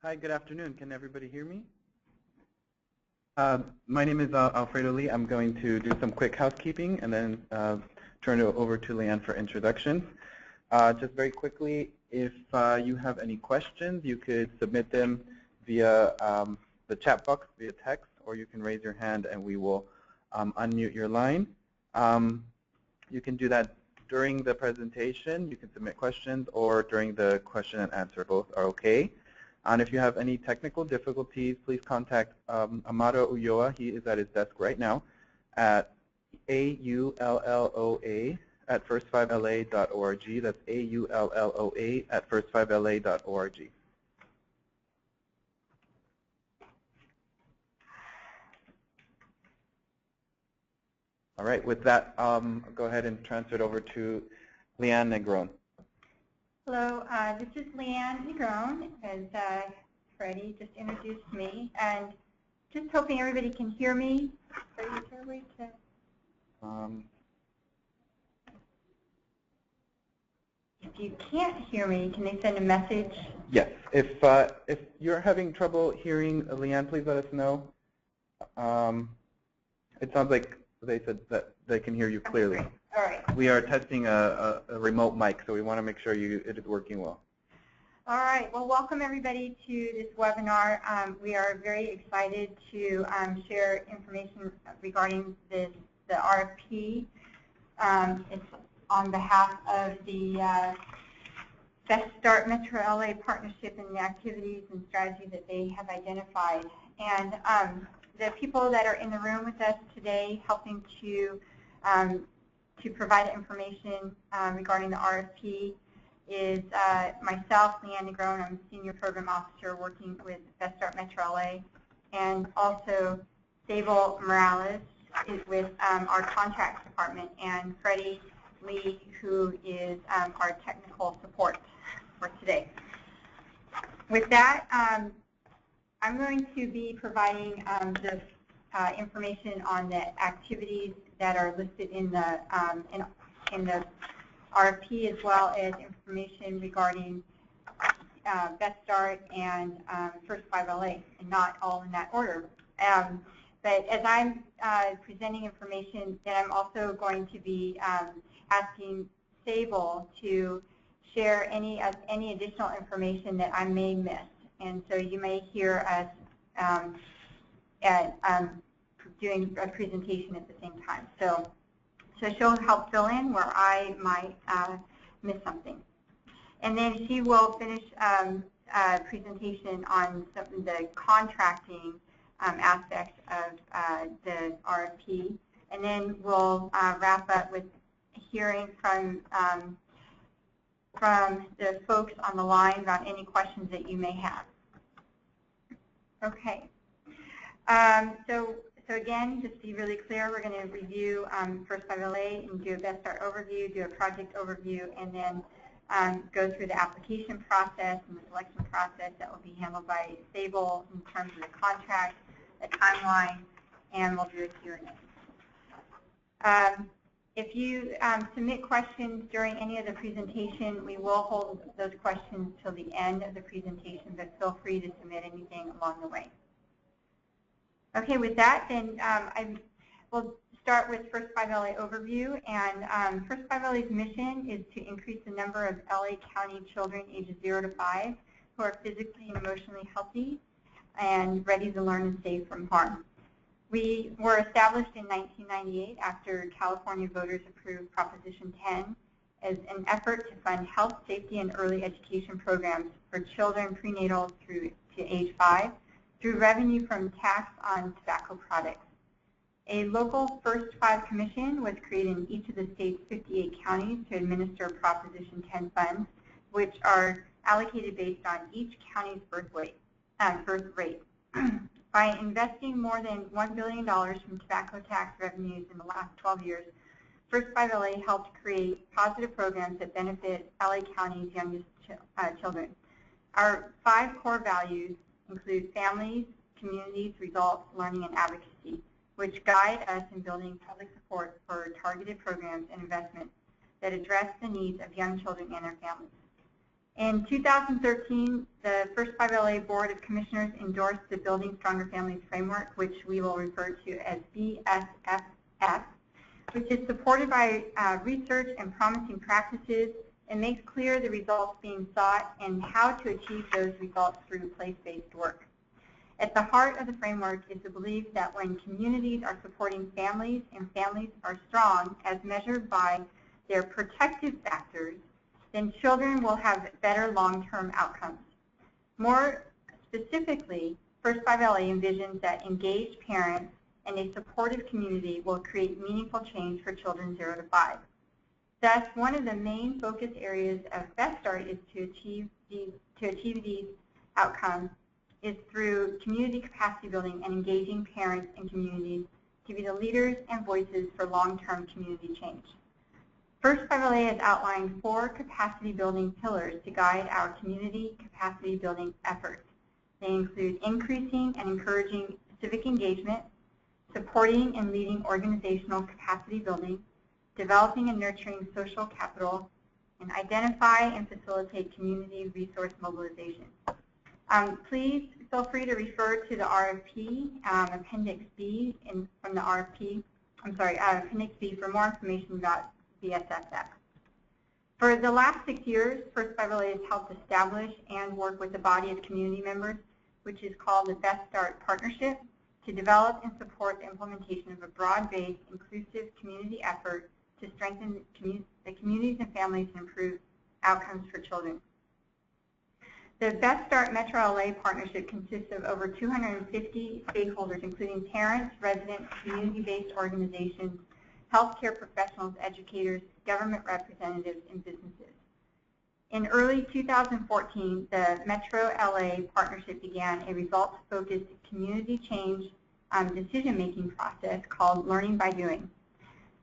Hi, good afternoon. Can everybody hear me? My name is Alfredo Lee. I'm going to do some quick housekeeping and then turn it over to Leanne for introductions. Just very quickly, if you have any questions, you could submit them via the chat box via text, or you can raise your hand and we will unmute your line. You can do that during the presentation. You can submit questions, or during the question and answer. Both are okay. And if you have any technical difficulties, please contact Amado Ulloa. He is at his desk right now at AULLOA@first5la.org. That's AULLOA@first5la.org. All right, with that, I'll go ahead and transfer it over to Leanne Negron. Hello, this is Leanne Negron, as Freddie just introduced me, and just hoping everybody can hear me. Freddie, is there a way to? If you can't hear me, can they send a message? Yes. If you're having trouble hearing Leanne, please let us know. It sounds like they said that they can hear you clearly. Okay, all right. We are testing a remote mic, so we want to make sure it is working well. All right. Well, welcome everybody to this webinar. We are very excited to share information regarding the RFP. It's on behalf of the Best Start Metro LA partnership and the activities and strategies that they have identified. And the people that are in the room with us today helping to provide information regarding the RFP is myself, Leanne Negron. I'm a Senior Program Officer working with Best Start Metro LA, and also Sable Morales is with our Contracts Department, and Freddie Lee, who is our technical support for today. With that, I'm going to be providing the information on the activities that are listed in the RFP, as well as information regarding Best Start and First 5LA, and not all in that order. But as I'm presenting information, then I'm also going to be asking Sable to share any additional information that I may miss. And so you may hear us doing a presentation at the same time. So she'll help fill in where I might miss something. And then she will finish a presentation on some of the contracting aspects of the RFP. And then we'll wrap up with hearing from the folks on the line about any questions that you may have. Okay. So again, just to be really clear, we're going to review First 5LA and do a Best Start overview, do a project overview, and then go through the application process and the selection process that will be handled by Sable in terms of the contract, the timeline, and we'll do a Q&A. If you submit questions during any of the presentation, we will hold those questions till the end of the presentation, but feel free to submit anything along the way. Okay, with that, then we'll start with First 5LA overview. And First 5LA's mission is to increase the number of LA County children ages 0 to 5 who are physically and emotionally healthy and ready to learn and save from harm. We were established in 1998 after California voters approved Proposition 10 as an effort to fund health, safety, and early education programs for children prenatal through to age 5 through revenue from tax on tobacco products. A local First 5 commission was created in each of the state's 58 counties to administer Proposition 10 funds, which are allocated based on each county's birth rate. By investing more than $1 billion from tobacco tax revenues in the last 12 years, First 5LA helped create positive programs that benefit LA County's youngest children. Our 5 core values include families, communities, results, learning, and advocacy, which guide us in building public support for targeted programs and investments that address the needs of young children and their families. In 2013, the First 5 LA Board of Commissioners endorsed the Building Stronger Families Framework, which we will refer to as BSFF, which is supported by research and promising practices and makes clear the results being sought and how to achieve those results through place-based work. At the heart of the framework is the belief that when communities are supporting families and families are strong as measured by their protective factors, then children will have better long-term outcomes. More specifically, First 5 LA envisions that engaged parents and a supportive community will create meaningful change for children 0 to 5. Thus, one of the main focus areas of Best Start is to achieve these outcomes is through community capacity building and engaging parents and communities to be the leaders and voices for long-term community change. First 5 LA has outlined 4 capacity building pillars to guide our community capacity building efforts. They include increasing and encouraging civic engagement, supporting and leading organizational capacity building, developing and nurturing social capital, and identify and facilitate community resource mobilization. Please feel free to refer to the RFP, Appendix B from the RFP, Appendix B for more information about BSFF. For the last 6 years, First 5 LA has helped establish and work with a body of community members, which is called the Best Start Partnership, to develop and support the implementation of a broad-based, inclusive community effort to strengthen the communities and families and improve outcomes for children. The Best Start Metro LA partnership consists of over 250 stakeholders, including parents, residents, community-based organizations, healthcare professionals, educators, government representatives, and businesses. In early 2014, the Metro LA partnership began a results-focused community change decision-making process called Learning by Doing,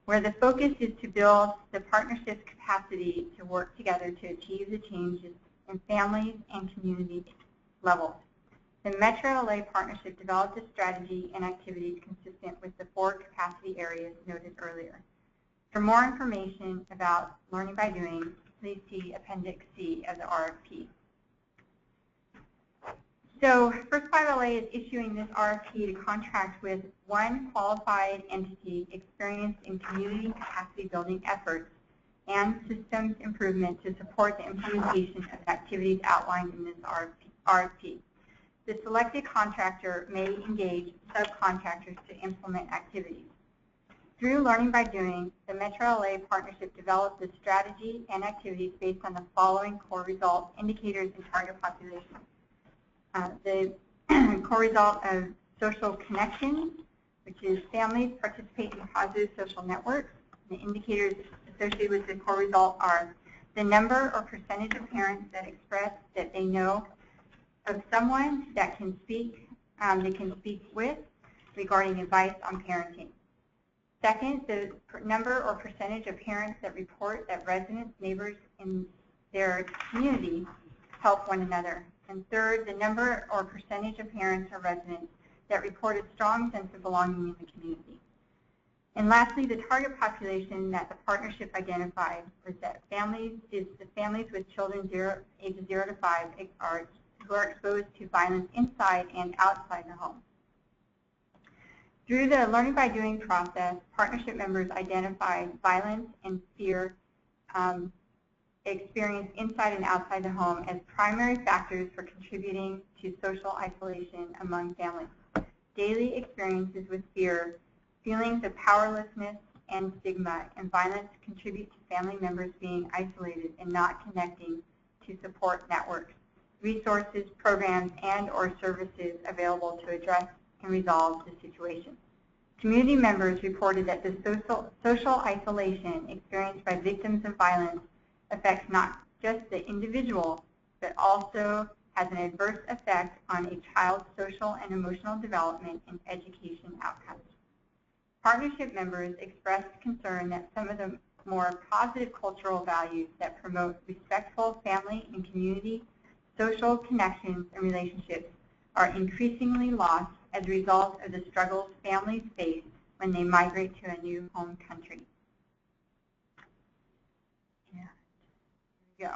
where the focus is to build the partnership's capacity to work together to achieve the changes in families and community levels. The Metro LA partnership developed a strategy and activities consistent with the 4 capacity areas noted earlier. For more information about Learning by Doing, please see Appendix C of the RFP. So First 5 LA is issuing this RFP to contract with one qualified entity experienced in community capacity building efforts and systems improvement to support the implementation of activities outlined in this RFP. The selected contractor may engage subcontractors to implement activities. Through Learning by Doing, the Metro LA partnership developed the strategy and activities based on the following core results, indicators, and target population. The core result of social connections, which is families participate in positive social networks. The indicators associated with the core result are the number or percentage of parents that express that they know of someone that can speak, they can speak with regarding advice on parenting. Second, the number or percentage of parents that report that residents, neighbors in their community help one another. And third, the number or percentage of parents or residents that report a strong sense of belonging in the community. And lastly, the target population that the partnership identified was that families with children ages 0 to 5 who are exposed to violence inside and outside the home. Through the Learning by Doing process, partnership members identified violence and fear experienced inside and outside the home as primary factors for contributing to social isolation among families. Daily experiences with fear, feelings of powerlessness and stigma, and violence contribute to family members being isolated and not connecting to support networks, resources, programs, and/or services available to address and resolve the situation. Community members reported that the social isolation experienced by victims of violence affects not just the individual, but also has an adverse effect on a child's social and emotional development and education outcomes. Partnership members expressed concern that some of the more positive cultural values that promote respectful family and community social connections and relationships are increasingly lost as a result of the struggles families face when they migrate to a new home country. Yeah. Here we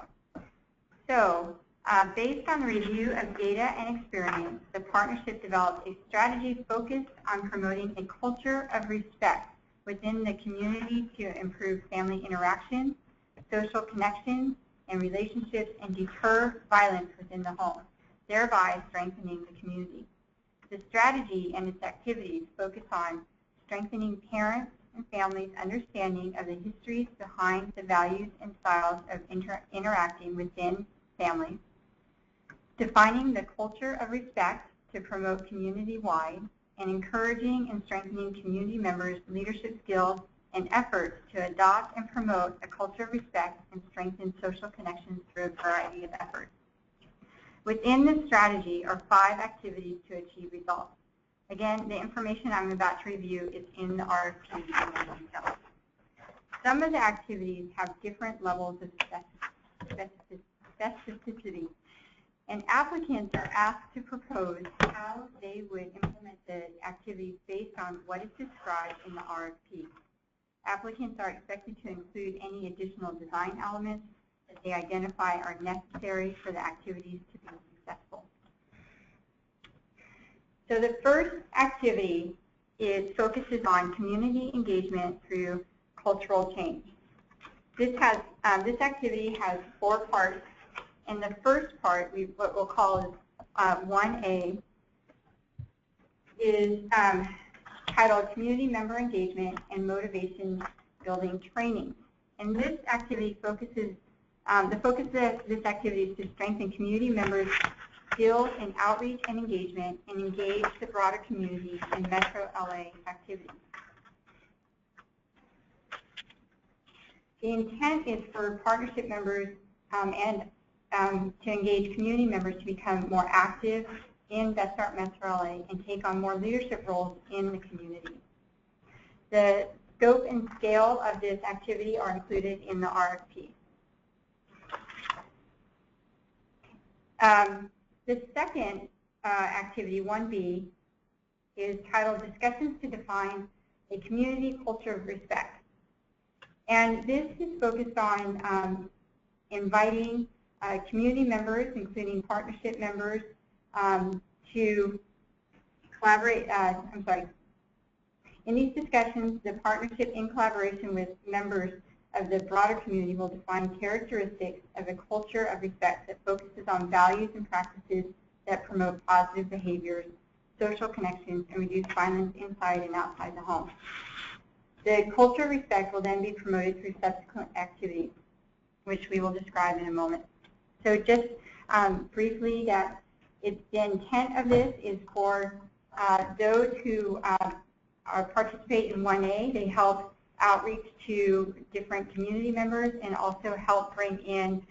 go. So, based on the review of data and experience, the partnership developed a strategy focused on promoting a culture of respect within the community to improve family interaction, social connections, and relationships, and deter violence within the home, thereby strengthening the community. The strategy and its activities focus on strengthening parents and families' understanding of the histories behind the values and styles of interacting within families, defining the culture of respect to promote community-wide, and encouraging and strengthening community members' leadership skills and efforts to adopt and promote a culture of respect and strengthen social connections through a variety of efforts. Within this strategy are 5 activities to achieve results. Again, the information I'm about to review is in the RFP in more detail. Some of the activities have different levels of specificity, and applicants are asked to propose how they would implement the activities based on what is described in the RFP. Applicants are expected to include any additional design elements that they identify are necessary for the activities to be successful. So the first activity focuses on community engagement through cultural change. This activity has 4 parts. And the first part, what we'll call is 1A, is titled Community Member Engagement and Motivation Building Training. And this activity focuses, the focus of this activity is to strengthen community members' skills in outreach and engagement and engage the broader community in Metro LA activities. The intent is for partnership members to engage community members to become more active in Metro LA and take on more leadership roles in the community. The scope and scale of this activity are included in the RFP. The second activity, 1B, is titled Discussions to Define a Community Culture of Respect. And this is focused on inviting community members, including partnership members, to collaborate. In these discussions, the partnership, in collaboration with members of the broader community, will define characteristics of a culture of respect that focuses on values and practices that promote positive behaviors, social connections, and reduce violence inside and outside the home. The culture of respect will then be promoted through subsequent activities, which we will describe in a moment. So just briefly, that the intent of this is for those who participate in 1A. They help outreach to different community members and also help bring in,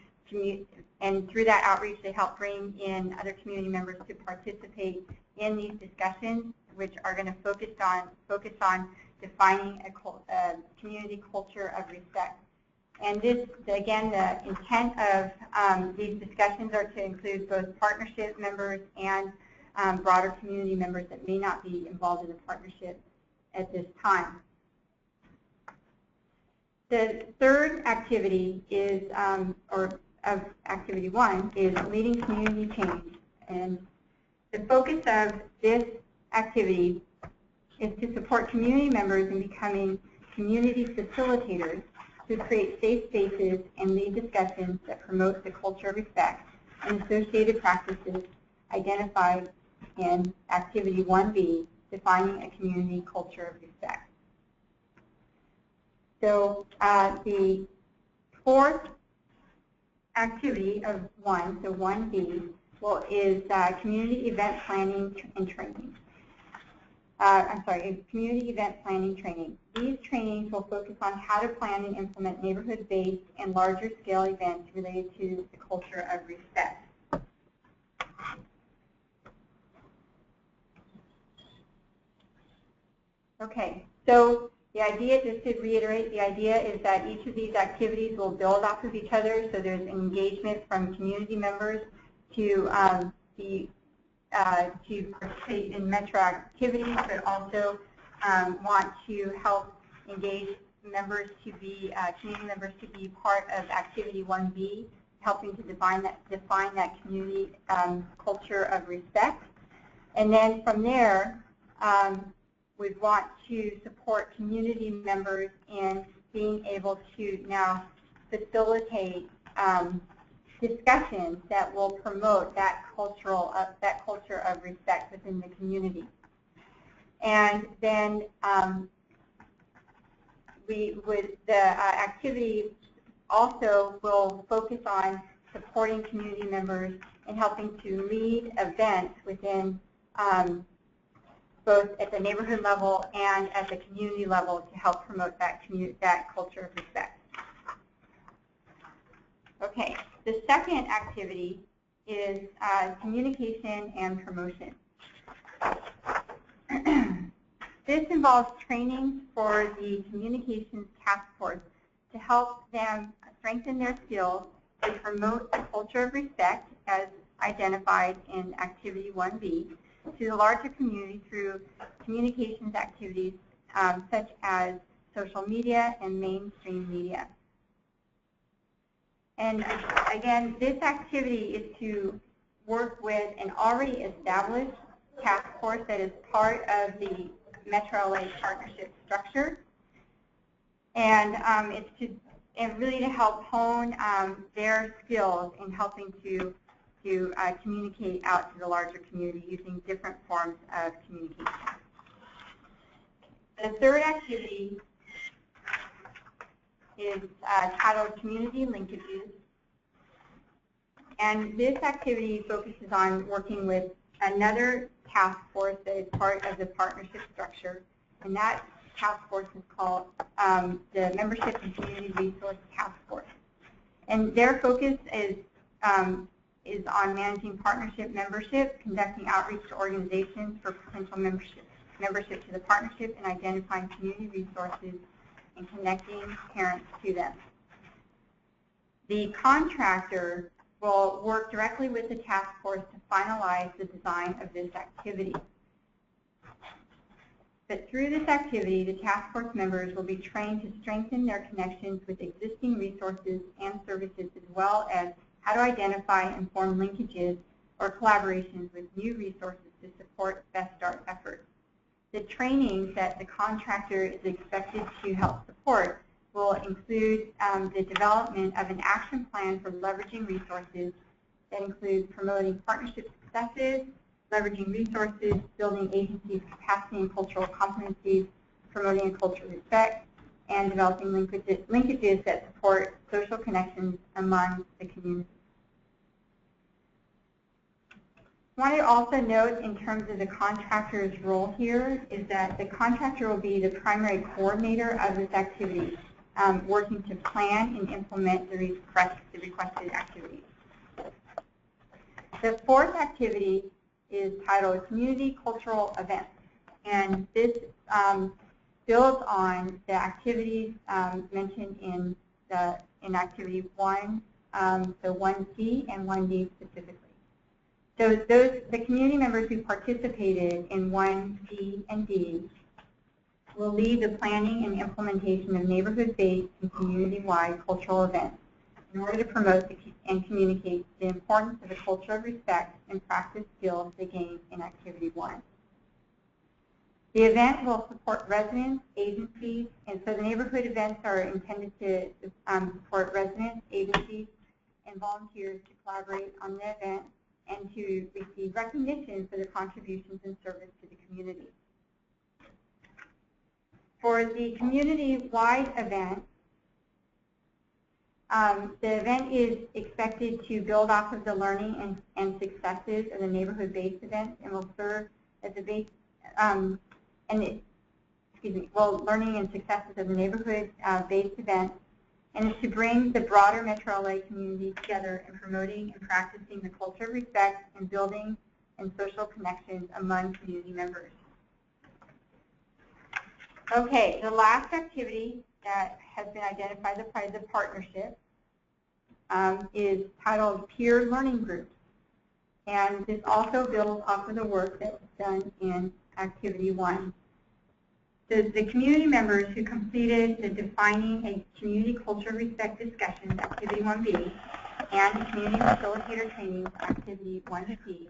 and through that outreach they help bring in other community members to participate in these discussions, which are going to focus on defining a community culture of respect. And this, again, the intent of these discussions are to include both partnership members and broader community members that may not be involved in the partnership at this time. The third activity is, of activity 1, is leading community change. And the focus of this activity is to support community members in becoming community facilitators to create safe spaces and lead discussions that promote the culture of respect and associated practices identified in activity 1B, defining a community culture of respect. So the fourth activity of 1, so 1B, is community event planning and training. Community event planning training. These trainings will focus on how to plan and implement neighborhood-based and larger scale events related to the culture of respect. Okay, so the idea, just to reiterate, the idea is that each of these activities will build off of each other, so there's engagement from community members to participate in Metro activities, but also want to help engage members to be, community members to be part of activity 1B helping to define that community culture of respect. And then from there, we want to support community members in being able to now facilitate discussions that will promote that culture of respect within the community. And then the activity also will focus on supporting community members and helping to lead events within both at the neighborhood level and at the community level to help promote that culture of respect. Okay, the second activity is communication and promotion. This involves training for the communications task force to help them strengthen their skills to promote the culture of respect as identified in Activity 1B to the larger community through communications activities such as social media and mainstream media. And again, this activity is to work with an already established task force that is part of the Metro LA partnership structure. And it's really to help hone their skills in helping to communicate out to the larger community using different forms of communication. The third activity is titled Community Linkages. And this activity focuses on working with another task force that is part of the partnership structure. And that task force is called the Membership and Community Resource Task Force. And their focus is on managing partnership membership, conducting outreach to organizations for potential membership to the partnership, and identifying community resources and connecting parents to them. The contractor will work directly with the task force to finalize the design of this activity. But through this activity, the task force members will be trained to strengthen their connections with existing resources and services, as well as how to identify and form linkages or collaborations with new resources to support Best Start efforts. The trainings that the contractor is expected to help support will include the development of an action plan for leveraging resources that includes promoting partnership successes, leveraging resources, building agencies' capacity and cultural competencies, promoting a culture of respect, and developing linkages that support social connections among the community. I want to also note in terms of the contractor's role here is that the contractor will be the primary coordinator of this activity, working to plan and implement the requested activities. The fourth activity is titled Community Cultural Events, and this builds on the activities mentioned in Activity 1, so 1C and 1D specifically. So the community members who participated in 1C and D will lead the planning and implementation of neighborhood-based and community-wide cultural events in order to promote and communicate the importance of a culture of respect and practice skills they gain in Activity 1. The event will support residents, agencies, and so the neighborhood events are intended to support residents, agencies, and volunteers to collaborate on the event and to receive recognition for their contributions and service to the community. For the community-wide event, the event is expected to build off of the learning and successes of the neighborhood-based events and will serve as a base, learning and successes of the neighborhood-based events, and is to bring the broader Metro LA community together in promoting and practicing the culture of respect and building and social connections among community members. Okay, the last activity that has been identified by the partnership is titled Peer Learning Groups. And this also builds off of the work that was done in Activity 1. The community members who completed the Defining a Community Culture of Respect discussions, Activity 1B, and Community Facilitator Training Activity 1C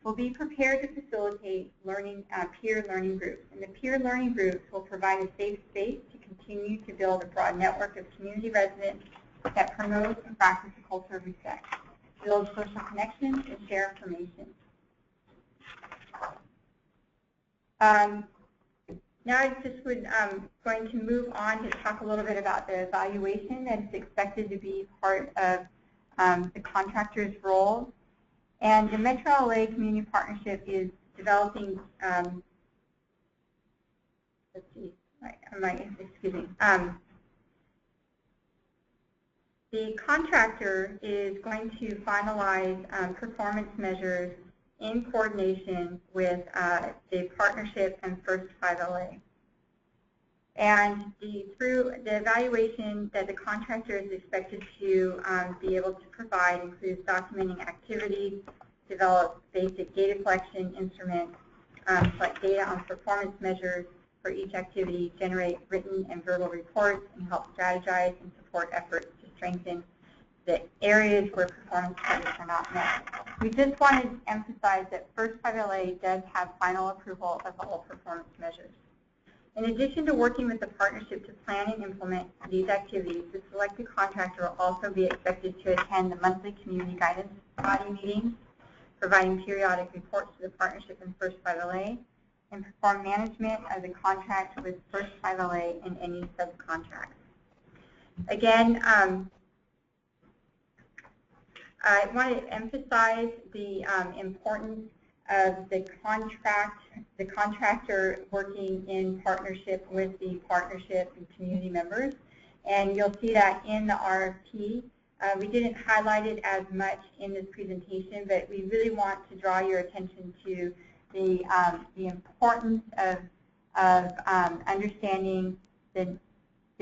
will be prepared to facilitate peer learning groups. And the peer learning groups will provide a safe space to continue to build a broad network of community residents that promote and practice a culture of respect, build social connections, and share information. Now I just would going to move on to talk a little bit about the evaluation that's expected to be part of the contractor's role. And the Metro LA Community Partnership is developing, let's see, excuse me. The contractor is going to finalize performance measures in coordination with the partnership and First 5LA. And through the evaluation that the contractor is expected to be able to provide includes documenting activities, develop basic data collection instruments, collect data on performance measures for each activity, generate written and verbal reports, and help strategize and support efforts to strengthen the areas where performance targets are not met. We just wanted to emphasize that First 5LA does have final approval of all performance measures. In addition to working with the partnership to plan and implement these activities, the selected contractor will also be expected to attend the monthly community guidance body meetings, providing periodic reports to the partnership and First 5LA, and perform management of the contract with First 5LA and any subcontracts. Again, I want to emphasize the importance of the contractor working in partnership with the partnership and community members. And you'll see that in the RFP. We didn't highlight it as much in this presentation, but we really want to draw your attention to the importance of understanding the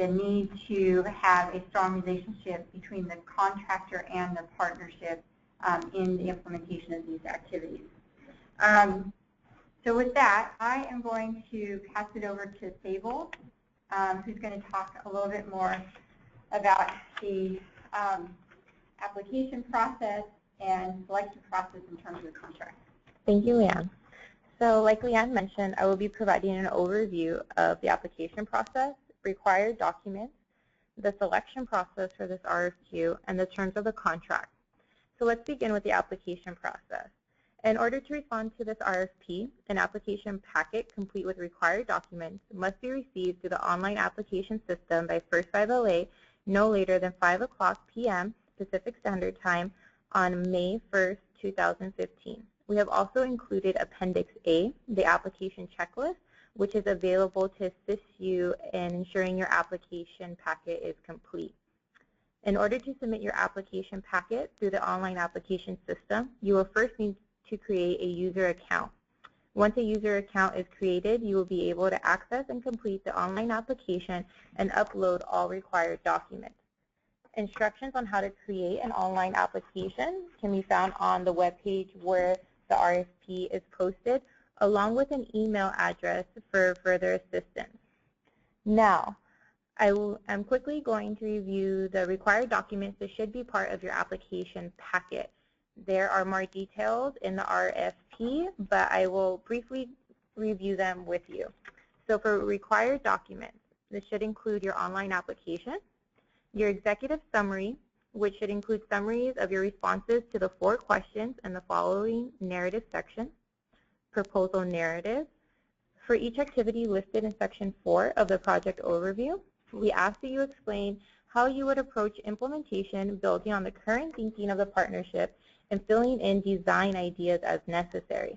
need to have a strong relationship between the contractor and the partnership in the implementation of these activities. So with that, I am going to pass it over to Sable, who's going to talk a little bit more about the application process and selection process in terms of the contract. Thank you, Leanne. So like Leanne mentioned, I will be providing an overview of the application process, required documents, the selection process for this RFQ, and the terms of the contract. So let's begin with the application process. In order to respond to this RFP, an application packet complete with required documents must be received through the online application system by First 5LA no later than 5 o'clock p.m. Pacific Standard Time on May 1st, 2015. We have also included Appendix A, the application checklist, which is available to assist you in ensuring your application packet is complete. In order to submit your application packet through the online application system, you will first need to create a user account. Once a user account is created, you will be able to access and complete the online application and upload all required documents. Instructions on how to create an online application can be found on the webpage where the RFP is posted, along with an email address for further assistance. Now, I'm quickly going to review the required documents that should be part of your application packet. There are more details in the RFP, but I will briefly review them with you. So for required documents, this should include your online application, your executive summary, which should include summaries of your responses to the 4 questions in the following narrative section, proposal narrative. For each activity listed in Section 4 of the project overview, we ask that you explain how you would approach implementation building on the current thinking of the partnership and filling in design ideas as necessary.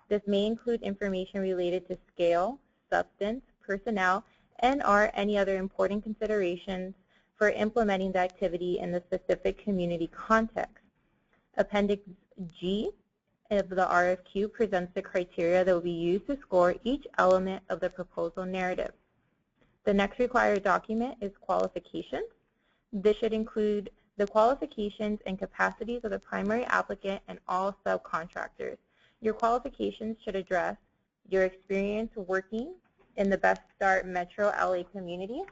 This may include information related to scale, substance, personnel, and/or any other important considerations for implementing the activity in the specific community context. Appendix G of the RFQ presents the criteria that will be used to score each element of the proposal narrative. The next required document is qualifications. This should include the qualifications and capacities of the primary applicant and all subcontractors. Your qualifications should address your experience working in the Best Start Metro LA community,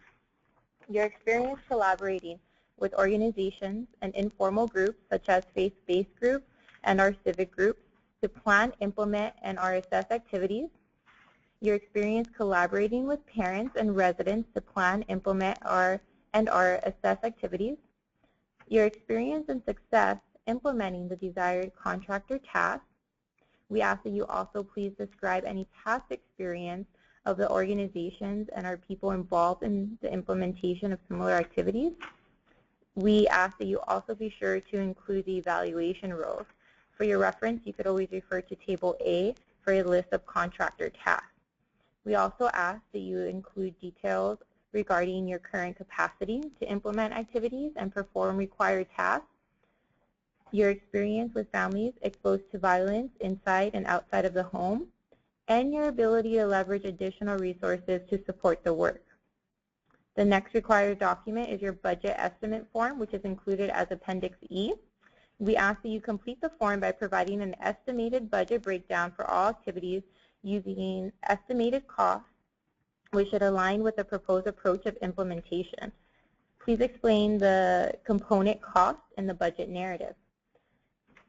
your experience collaborating with organizations and informal groups such as faith-based groups and our civic groups to plan, implement, and or assess activities. Your experience collaborating with parents and residents to plan, implement, and or assess activities. Your experience and success implementing the desired contractor task. We ask that you also please describe any past experience of the organizations and our people involved in the implementation of similar activities. We ask that you also be sure to include the evaluation roles. For your reference, you could always refer to Table A for a list of contractor tasks. We also ask that you include details regarding your current capacity to implement activities and perform required tasks, your experience with families exposed to violence inside and outside of the home, and your ability to leverage additional resources to support the work. The next required document is your budget estimate form, which is included as Appendix E. We ask that you complete the form by providing an estimated budget breakdown for all activities using estimated costs, which should align with the proposed approach of implementation. Please explain the component cost in the budget narrative.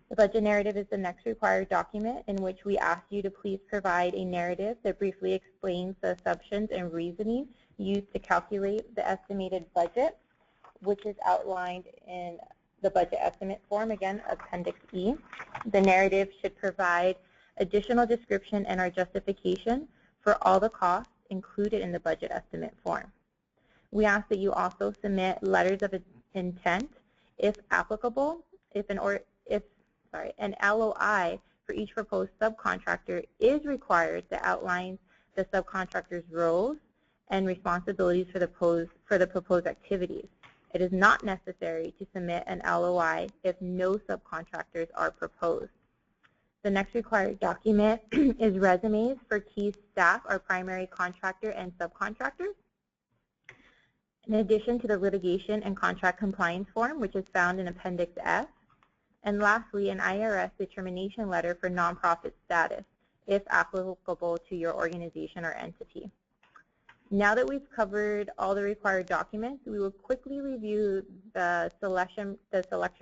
The budget narrative is the next required document in which we ask you to please provide a narrative that briefly explains the assumptions and reasoning used to calculate the estimated budget, which is outlined in the budget estimate form, again, Appendix E. The narrative should provide additional description and our justification for all the costs included in the budget estimate form. We ask that you also submit letters of intent, if applicable, an LOI for each proposed subcontractor is required that outlines the subcontractor's roles and responsibilities for the proposed activities. It is not necessary to submit an LOI if no subcontractors are proposed. The next required document is resumes for key staff, our primary contractor and subcontractors, in addition to the litigation and contract compliance form, which is found in Appendix F. And lastly, an IRS determination letter for nonprofit status, if applicable to your organization or entity. Now that we've covered all the required documents, we will quickly review the selection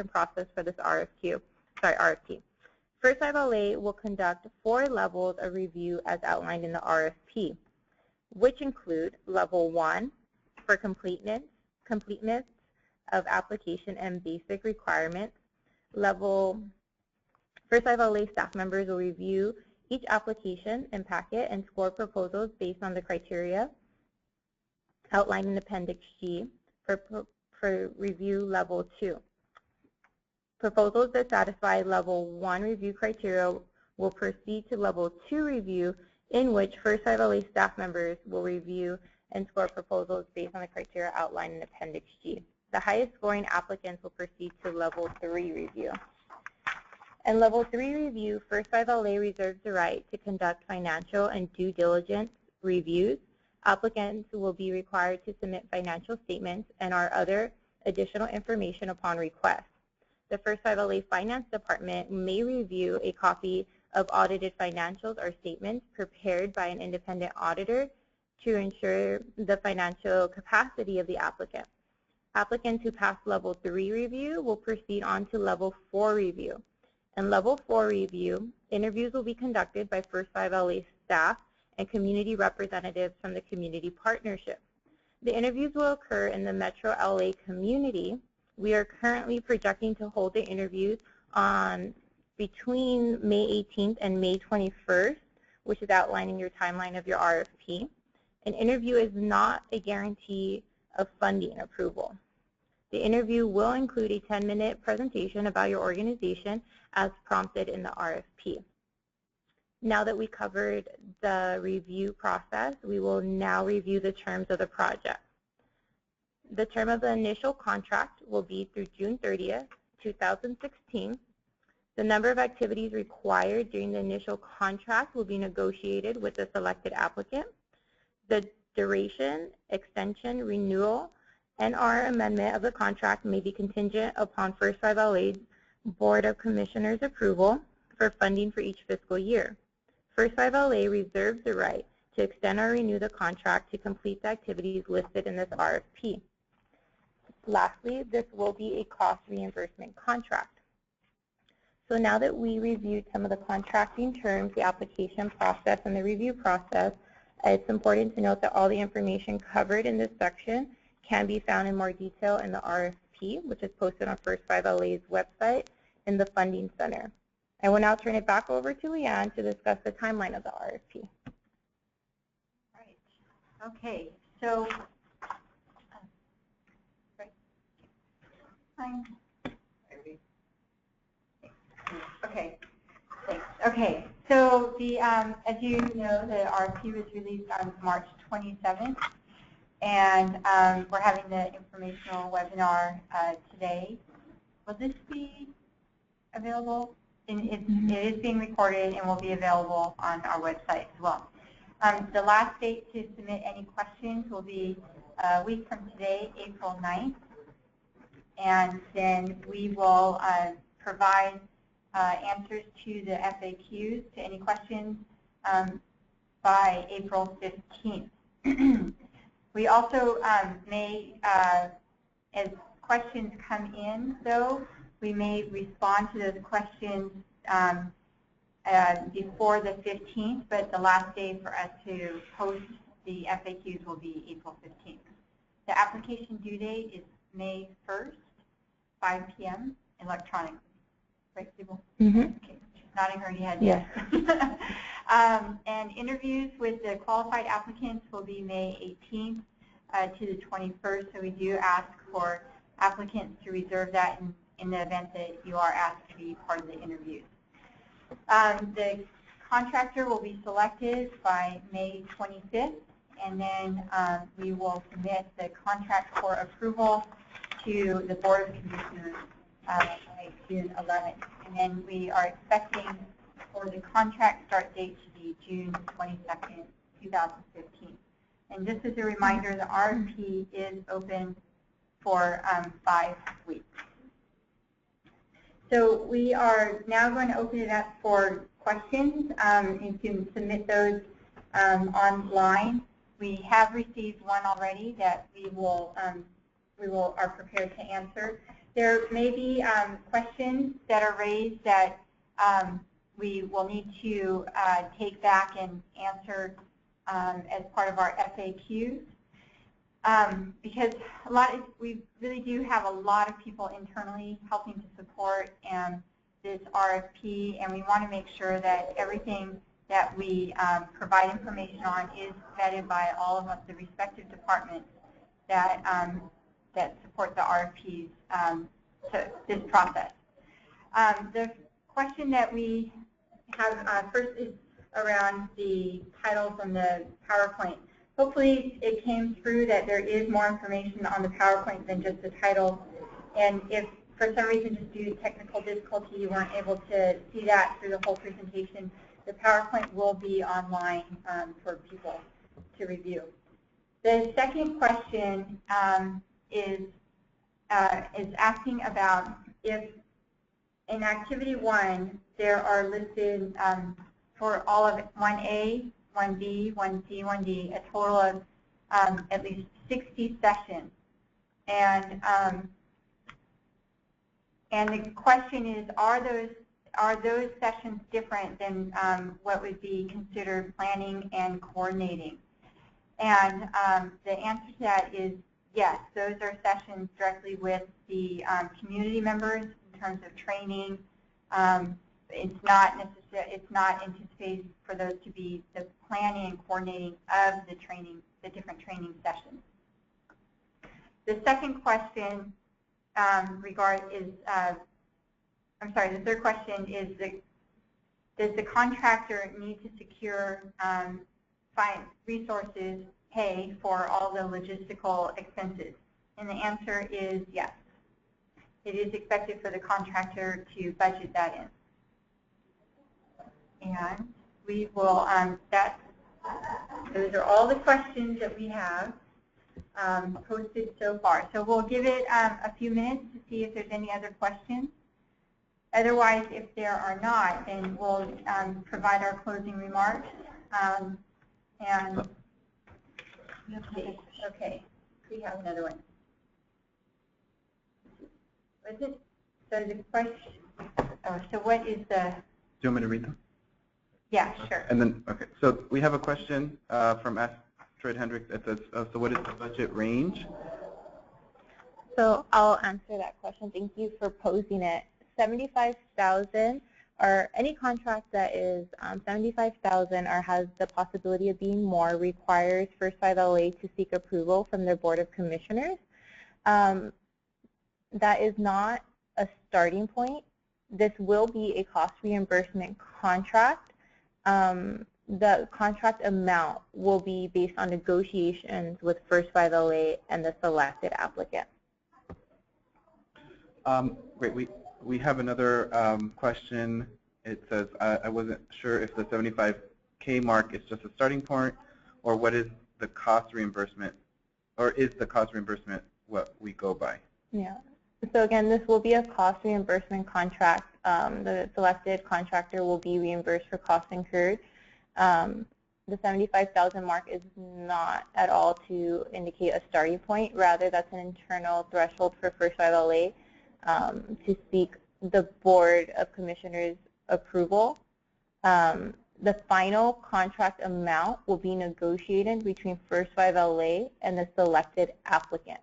process for this RFP. First FLA will conduct 4 levels of review as outlined in the RFP, which include Level 1 for completeness of application and basic requirements. First FLA staff members will review each application and packet and score proposals based on the criteria outlined in Appendix G for review Level 2. Proposals that satisfy Level 1 review criteria will proceed to Level 2 review, in which First FLA staff members will review and score proposals based on the criteria outlined in Appendix G. The highest scoring applicants will proceed to Level 3 review. In Level 3 review, First FLA reserves the right to conduct financial and due diligence reviews. Applicants will be required to submit financial statements and our other additional information upon request. The First FLA Finance Department may review a copy of audited financials or statements prepared by an independent auditor to ensure the financial capacity of the applicant. Applicants who pass Level 3 review will proceed on to Level 4 review. In Level 4 review, interviews will be conducted by First FLA staff and community representatives from the community partnership. The interviews will occur in the Metro LA community. We are currently projecting to hold the interviews on between May 18th and May 21st, which is outlining your timeline of your RFP. An interview is not a guarantee of funding approval. The interview will include a 10-minute presentation about your organization as prompted in the RFP. Now that we covered the review process, we will now review the terms of the project. The term of the initial contract will be through June 30th, 2016. The number of activities required during the initial contract will be negotiated with the selected applicant. The duration, extension, renewal, and or amendment of the contract may be contingent upon First FLA's Board of Commissioners approval for funding for each fiscal year. First FLA reserves the right to extend or renew the contract to complete the activities listed in this RFP. Lastly, this will be a cost reimbursement contract. So now that we reviewed some of the contracting terms, the application process, and the review process, it's important to note that all the information covered in this section can be found in more detail in the RFP, which is posted on First 5 LA's website in the Funding Center. I will now turn it back over to Leanne to discuss the timeline of the RFP. Right. Okay. So, okay. Thanks. Okay. So the as you know, the RFP was released on March 27th, and we're having the informational webinar today. Will this be available? It is being recorded and will be available on our website as well. The last date to submit any questions will be a week from today, April 9th. And then we will provide answers to the FAQs, to any questions, by April 15th. We also may, as questions come in, though, we may respond to those questions before the 15th, but the last day for us to post the FAQs will be April 15th. The application due date is May 1st, 5 p.m. electronically. Right, people? Mm-hmm. Okay. She's nodding her head. Yes. And interviews with the qualified applicants will be May 18th to the 21st. So we do ask for applicants to reserve that in the event that you are asked to be part of the interviews. The contractor will be selected by May 25th, and then we will submit the contract for approval to the Board of Commissioners by June 11th. And then we are expecting for the contract start date to be June 22nd, 2015. And just as a reminder, the RFP is open for 5 weeks. So we are now going to open it up for questions. You can submit those online. We have received one already that we are prepared to answer. There may be questions that are raised that we will need to take back and answer as part of our FAQs. Because we really do have a lot of people internally helping to support this RFP, and we want to make sure that everything that we provide information on is vetted by all of the respective departments that that support the RFPs to this process. The question that we have first is around the titles on the PowerPoint. Hopefully it came through that there is more information on the PowerPoint than just the title. And if for some reason, just due to technical difficulty, you weren't able to see that through the whole presentation, the PowerPoint will be online for people to review. The second question is asking about if in Activity 1 there are listed for all of 1A, 1B, 1C, 1D, a total of at least 60 sessions. And the question is, are those sessions different than what would be considered planning and coordinating? And the answer to that is yes. Those are sessions directly with the community members in terms of training. It's not anticipated for those to be the planning and coordinating of the training, the different training sessions. The second question the third question is, does the contractor need to secure resources, pay for all the logistical expenses? And the answer is yes. It is expected for the contractor to budget that in. And we will, those are all the questions that we have posted so far. So we'll give it a few minutes to see if there's any other questions. Otherwise, if there are not, then we'll provide our closing remarks. Okay, we have another one. Was it, so the question, so what is the? Do you want me to read them? Yeah, sure. And then, okay, so we have a question from Astrid Hendricks. It says, so what is the budget range? So I'll answer that question. Thank you for posing it. 75,000 or any contract that is 75,000 or has the possibility of being more requires First 5LA to seek approval from their Board of Commissioners. That is not a starting point. This will be a cost reimbursement contract. The contract amount will be based on negotiations with First 5LA and the selected applicant. Great. We have another question. It says, I wasn't sure if the 75K mark is just a starting point, or what is the cost reimbursement, or is the cost reimbursement what we go by? Yeah. So again, this will be a cost reimbursement contract. The selected contractor will be reimbursed for costs incurred. The 75,000 mark is not at all to indicate a starting point. Rather, that's an internal threshold for First 5LA to seek the Board of Commissioners approval. The final contract amount will be negotiated between First 5LA and the selected applicant.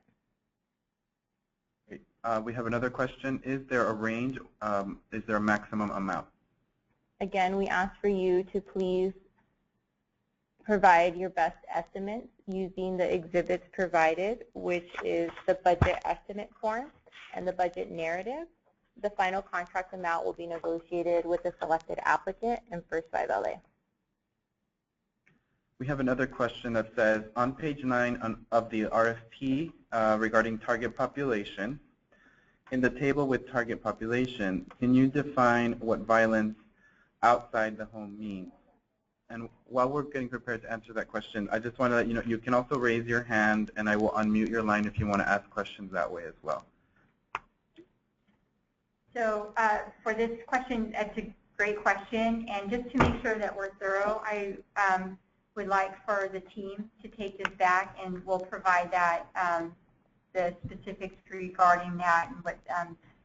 We have another question. Is there a range? Is there a maximum amount? Again, we ask for you to please provide your best estimates using the exhibits provided, which is the budget estimate form and the budget narrative. The final contract amount will be negotiated with the selected applicant and First 5LA. We have another question that says, on page 9 of the RFP regarding target population, in the table with target population, can you define what violence outside the home means? And while we're getting prepared to answer that question, I just want to let you know, you can also raise your hand and I will unmute your line if you want to ask questions that way as well. So for this question, it's a great question. And just to make sure that we're thorough, I would like for the team to take this back, and we'll provide that, the specifics regarding that and what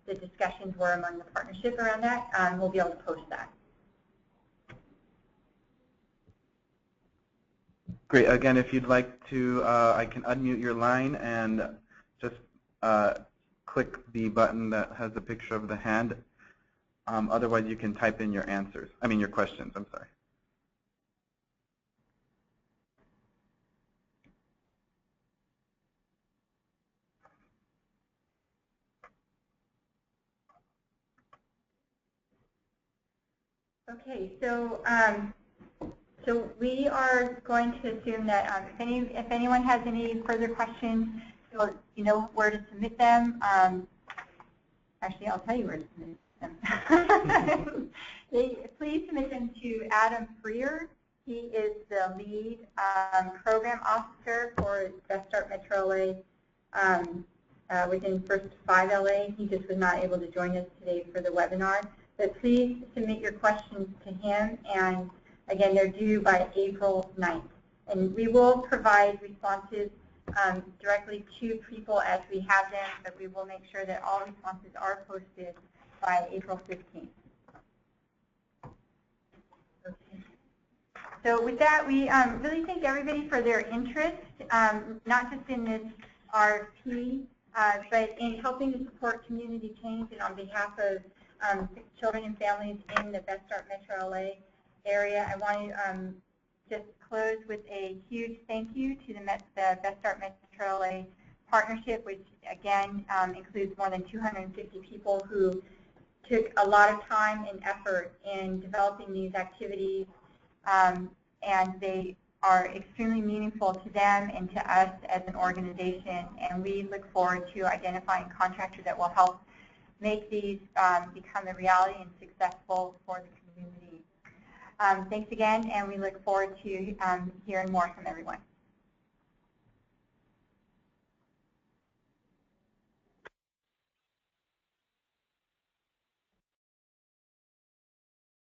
the discussions were among the partnership around that. We'll be able to post that. Great. Again, if you'd like to, I can unmute your line and just click the button that has a picture of the hand. Otherwise, you can type in your answers. I mean, your questions. I'm sorry. Okay, so so we are going to assume that if anyone has any further questions, you know where to submit them. Actually, I'll tell you where to submit them. Please submit them to Adam Freer. He is the lead program officer for Best Start Metro LA within First 5LA. He just was not able to join us today for the webinar. But please submit your questions to him, and again, they're due by April 9th. And we will provide responses directly to people as we have them, but we will make sure that all responses are posted by April 15th. Okay. So with that, we really thank everybody for their interest, not just in this RFP, but in helping to support community change, and on behalf of children and families in the Best Start Metro LA area. I want to just close with a huge thank you to the Best Start Metro LA partnership, which again includes more than 250 people who took a lot of time and effort in developing these activities, and they are extremely meaningful to them and to us as an organization, and we look forward to identifying contractors that will help make these become a reality and successful for the community. Thanks again, and we look forward to hearing more from everyone.